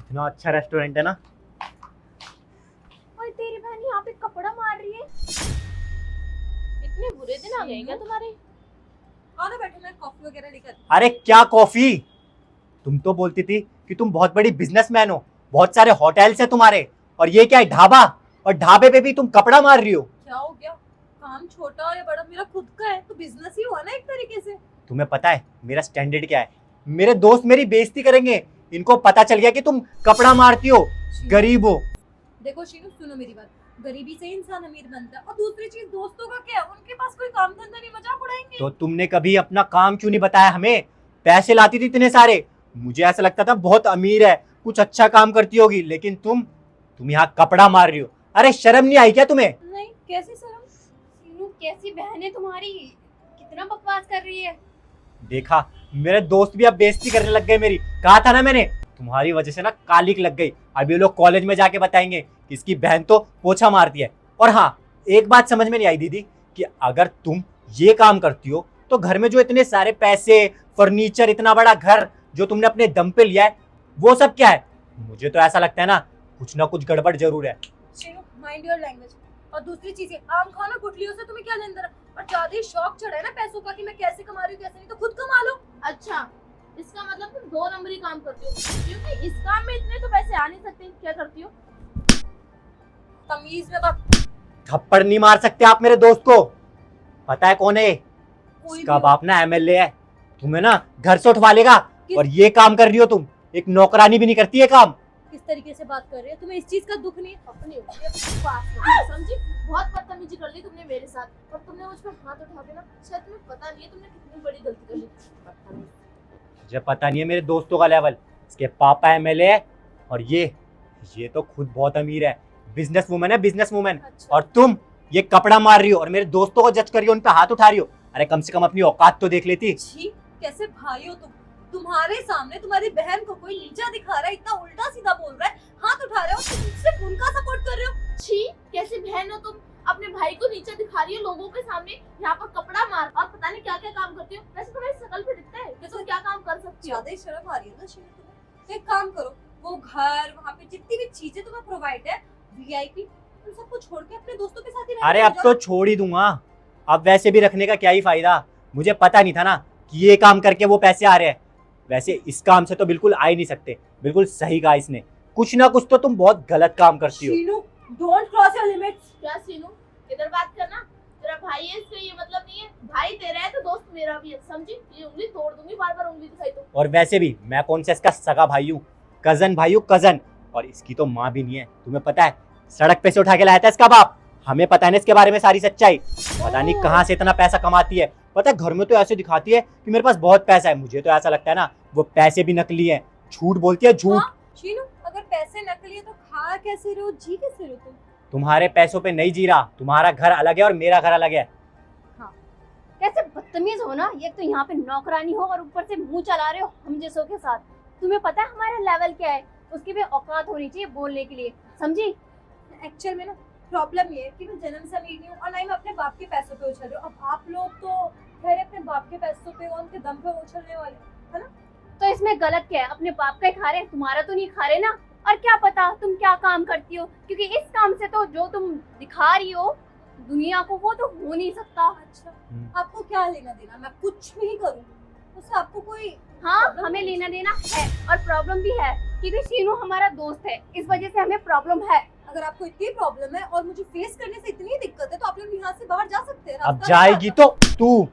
इतना अच्छा रेस्टोरेंट है ना। और तेरी बहन यहाँ पे कपड़ा मार रही है। इतने बुरे दिन आ गए क्या तुम्हारे? आओ ना बैठो, मैं कॉफी वगैरह लेकर। अरे क्या कॉफी, तुम तो बोलती थी कि तुम बहुत बड़ी बिजनेसमैन हो, बहुत सारे होटल्स है तुम्हारे, और ये क्या है ढाबा, और ढाबे पे भी तुम कपड़ा मार रही हो। क्या हो गया? काम छोटा और या बड़ा मेरा खुद का है तो बिजनेस ही हुआ ना एक तरीके से। तुम्हें पता है मेरा स्टैंडर्ड क्या है? मेरे दोस्त मेरी बेइज्जती करेंगे, इनको पता चल गया कि तुम कपड़ा मारती हो, गरीब हो। देखो शीनू, सुनो मेरी बात। गरीबी से इंसान अमीर बनता है, और दूसरी चीज दोस्तों का क्या है, उनके पास कोई काम धंधा नहीं, मजाक उड़ाएंगे। तो तुमने कभी अपना काम क्यों नहीं बताया हमें? पैसे लाती थी इतने सारे, मुझे ऐसा लगता था बहुत अमीर है, कुछ अच्छा काम करती होगी, लेकिन तुम यहाँ कपड़ा मार रही हो। अरे शर्म नहीं आई क्या तुम्हें? नहीं, कैसी शर्म? सीनू कैसी बहन है तुम्हारी, कितना बकवास कर रही है। देखा, मेरे दोस्त भी अब बेइज्जती करने लग गए मेरी। कहा था ना मैंने, तुम्हारी वजह से ना कालिक लग गई। अब ये लोग कॉलेज में जाके बताएंगे कि इसकी बहन तो पोछा मारती है। और हाँ, एक बात समझ में नहीं आई दीदी, कि अगर तुम ये काम करती हो तो घर में जो इतने सारे पैसे, फर्नीचर, इतना बड़ा घर जो तुमने अपने दम पे लिया है, वो सब क्या है? मुझे तो ऐसा लगता है ना कुछ गड़बड़ जरूर है। Sheenu, mind your language. और दूसरी चीज, आम खाना गुठलियों से तुम्हें क्या लेना देना? और ज्यादा ही शौक चढ़ा है ना पैसों का कि मैं कैसे कमा रही हूँ कैसे नहीं, तो खुद कमा लो। अच्छा, इसका मतलब तुम 2 नंबरी काम करती हो, क्योंकि इस काम में इतने तो पैसे आ नहीं सकते। क्या करती हो? तमीज में बात। थप्पड़ नहीं मार सकते आप मेरे दोस्त को। पता है कौन है ये? कोई इसका भी बाप ना एमएलए है, तुम्हें ना घर से उठवा लेगा। किस- और ये काम कर रही हो तुम, एक नौकरानी भी नहीं करती है काम। किस तरीके से बात कर रही है? तुम्हें इस चीज का दुख नहीं है? अपनी समझी? बहुत बदतमीजी कर ली तुमने मेरे साथ, और तुमने मुझ पर हाथ उठा के ना, शायद तुम्हें पता नहीं है तुमने कितनी बड़ी गलती कर ली। बदतमीज। मुझे पता नहीं है मेरे दोस्तों का लेवल। इसके पापा एमएलए है, और ये तो खुद बहुत अमीर है, बिजनेस वुमन है, बिजनेस वुमन। अच्छा। और तुम ये कपड़ा मार रही हो और मेरे दोस्तों को जज कर रही हो, उन पे हाथ उठा रही हो। अरे कम से कम अपनी औकात तो देख लेती। छी, कैसे भाई हो तुम? तुम्हारे सामने तुम्हारी बहन को कोई नीचा दिखा रहा है, इतना उल्टा सीधा बोल रहा है, हाथ उठा रहे हो, तुम सिर्फ उनका सपोर्ट कर रहे हो। छी, कैसी बहन हो तुम? अपने भाई को नीचे दिखा रही हो लोगों के सामने, यहाँ पर कपड़ा मार, और पता नहीं क्या क्या काम करती हो। वैसे तुम्हारी शकल पे दिखता है कि तुम क्या काम कर सकती हो। ज्यादा ही शर्म आ रही है ना शीनू तुम्हें? तो एक काम करो, वो घर, वहाँ पे जितनी भी चीजें तुम्हें प्रोवाइड है, वीआईपी, उन सबको छोड़ के अपने दोस्तों के साथ ही रहने अरे लग अब जाओ। तो छोड़ ही दूंगा, अब वैसे भी रखने का क्या ही फायदा। मुझे पता नहीं था ना कि ये काम करके वो पैसे आ रहे हैं। वैसे इस काम से तो बिल्कुल आ ही नहीं सकते। बिल्कुल सही कहा इसने, कुछ ना कुछ तो तुम बहुत गलत काम करती हो। Sheenu, don't cross your limits. क्या सीनू, इधर बात करना। तेरा भाई है, इसका ये मतलब नहीं है भाई तेरा है तो दोस्त मेरा भी है, समझी? ये उंगली तोड़ दूंगी बार बार उंगली दिखाई तो। और वैसे भी मैं कौन सा इसका सगा भाई हूँ? कजन भाई हूँ, कजन। और इसकी तो माँ भी नहीं है। तुम्हें पता है, सड़क पे से उठा के लाया था इसका बाप। हमें पता है ना इसके बारे में सारी सच्चाई। पता नहीं कहाँ से इतना पैसा कमाती है। पता है, घर में तो ऐसे दिखाती है कि मेरे पास बहुत पैसा है। मुझे तो ऐसा लगता है ना वो पैसे भी नकली हैं, झूठ बोलती है, झूठ। हाँ, शीनू, अगर पैसे नकली है तो खा कैसे रहे हो, जी कैसे रहे हो तुम? तुम्हारे पैसों पे नहीं जी रहा। तुम्हारा घर अलग है और मेरा घर अलग है। कैसे बदतमीज हो ना, एक तो यहाँ पे नौकरानी हो और ऊपर से मुंह चला रहे हो हम जैसों के साथ। तुम्हें पता है हमारा लेवल क्या है? उसकी भी औकात होनी चाहिए बोलने के लिए, समझी? एक्चुअल में ना प्रॉब्लम ये है कि मैं जन्म से अमीर नहीं हूँ, और ना ही मैं अपने बाप के पैसों पे उछल रही हूँ। अब आप लोग तो खैर अपने बाप के पैसों पे और उनके दम पे उछलने वाले, है ना? तो इसमें गलत क्या है? अपने बाप का ही खा रहे, तुम्हारा तो नहीं खा रहे ना। और क्या पता तुम क्या काम करती हो, क्योंकि इस काम से तो जो तुम दिखा रही हो दुनिया को, वो तो हो नहीं सकता। अच्छा, आपको क्या लेना देना? मैं कुछ भी करूँ उससे आपको कोई? हाँ, हमें लेना देना है और प्रॉब्लम भी है, क्योंकि शीनू हमारा दोस्त है, इस वजह से हमें प्रॉब्लम है। अगर आपको इतनी प्रॉब्लम है और मुझे फेस करने से इतनी दिक्कत है, तो आप लोग यहाँ से बाहर जा सकते हैं। अब रास्ता जाएगी निकालो। तो तू,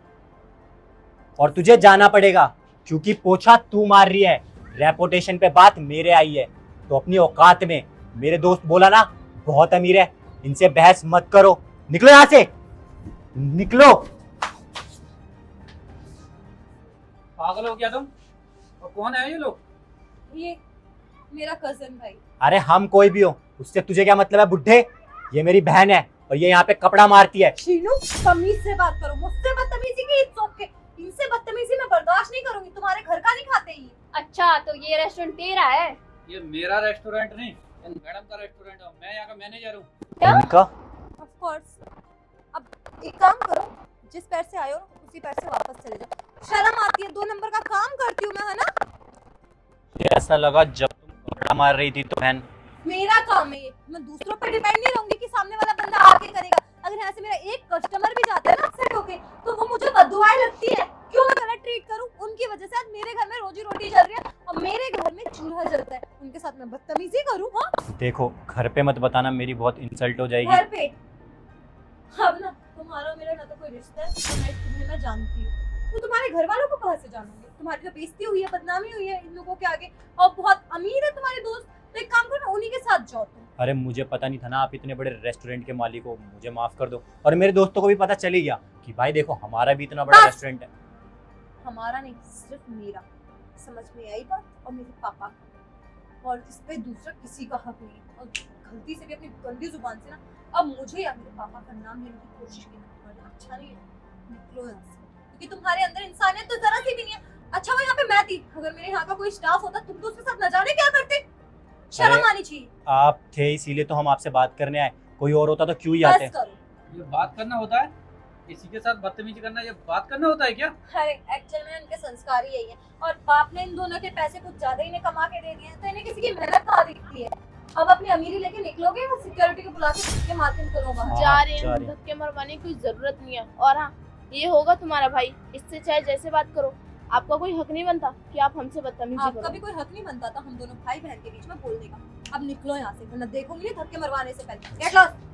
और तुझे जाना पड़ेगा, क्योंकि पोछा तू मार रही है। रेपुटेशन पे बात मेरे आई है, तो अपनी औकात में। मेरे दोस्त बोला ना बहुत अमीर है, इनसे बहस मत करो। निकलो यहाँ से, निकलो। पागल हो क्या तुम? और कौन है ये लोग? ये मेरा कजन भाई। अरे हम कोई भी हो, उससे तुझे क्या मतलब है बुड्ढे? ये मेरी बहन है और ये यहाँ पे कपड़ा मारती है। शीनू, तमीज से बात करो, मुझसे बदतमीजी की ओके। इनसे बदतमीजी मैं बर्दाश्त नहीं करूंगी, तुम्हारे घर का नहीं खाते ये। अच्छा, तो ये रेस्टोरेंट तेरा है? ये मेरा रेस्टोरेंट नहीं, ये मैडम का रेस्टोरेंट है। मैं यहाँ का मैनेजर हूँ। इनका ऑफ कोर्स। अब एक काम करो, जिस पैर से आए हो उसी पैर से वापस चले जाओ। शर्म आती है, 2 नंबर का काम करती हूँ मैं, है ना? ऐसा लगा जब तुम थप्पड़ मार रही थी तो बहन। मेरा काम है ये, मैं दूसरों पर डिपेंड नहीं रहूंगी कि सामने वाला बंदा आके करेगा। अगर यहाँ से मेरा एक कस्टमर भी जाता है ना अपसेट होके, तो वो मुझे बददुआएं लगती है। क्यों मैं गलत ट्रीट करूँ? उनकी वजह से आज मेरे घर में रोजी रोटी चल रही है और मेरे घर में चूल्हा जलता है। उनके साथ मैं बदतमीजी करूँ? हाँ, देखो घर पे मत बताना, मेरी बहुत इंसल्ट हो जाएगी। घर पे अब ना तुम्हारा मेरा ना तो कोई रिश्ता है और ना तुम्हें मैं जानती हूँ। तो तुम्हारे घर वालों को कहाँ से जानूंगी? तुम्हारी तो बेइज्जती हुई है, बदनामी हुई है इन लोगों के आगे, और बहुत अमीर है तुम्हारे दोस्त, तो एक काम करो ना, उन्हीं के साथ जाओ तुम। अरे मुझे पता नहीं था ना आप इतने बड़े रेस्टोरेंट के मालिक हो, मुझे माफ कर दो। और मेरे दोस्तों को भी पता चल ही गया कि भाई देखो हमारा भी इतना बड़ा बस। रेस्टोरेंट है। हमारा नहीं, सिर्फ मेरा। समझ में आई बात? और मेरे पापा का, और इस पे दूसरा किसी का हक नहीं है। और गलती से भी अपनी गंदी जुबान से ना अब मुझे या मेरे पापा का नाम लेने की कोशिश की ना, तुम्हारे अच्छा नहीं है। निकलो यहाँ से, क्योंकि तुम्हारे अंदर इंसानियत तो जरा सी भी नहीं है। अच्छा वो यहाँ पे मैं थी, अगर मेरे यहाँ का कोई स्टाफ होता तुम तो उसके साथ न जाने क्या करते? शर्म अरे, आनी चाहिए। आप थे इसीलिए तो हम आपसे बात करने आए, कोई और होता तो क्यों ही आते। बस करो। ये बात करना होता है? किसी के साथ बदतमीजी करना ये बात करना होता है क्या? अरे एक्चुअल में उनके संस्कार ही यही है, और बाप ने इन दोनों के पैसे कुछ ज्यादा इन्हें कमा के दे दिए हैं, तो इन्हें किसी की मेहनत कहाँ दिखती है। अब अपनी अमीरी लेके निकलोगे, वो सिक्योरिटी को बुला के धक्के मार के निकलो बाहर। हाँ, जा रहे जा हैं, रहे हैं। धक्के मरवाने की कोई जरूरत नहीं है। और हाँ, ये होगा तुम्हारा भाई, इससे चाहे जैसे बात करो, आपका कोई हक नहीं बनता कि आप हमसे बदतमीजी आपका करो। भी कोई हक नहीं बनता था हम दोनों भाई बहन के बीच में बोलने का। अब निकलो यहाँ से, वरना देखूंगी धक्के मरवाने से पहले। Get lost.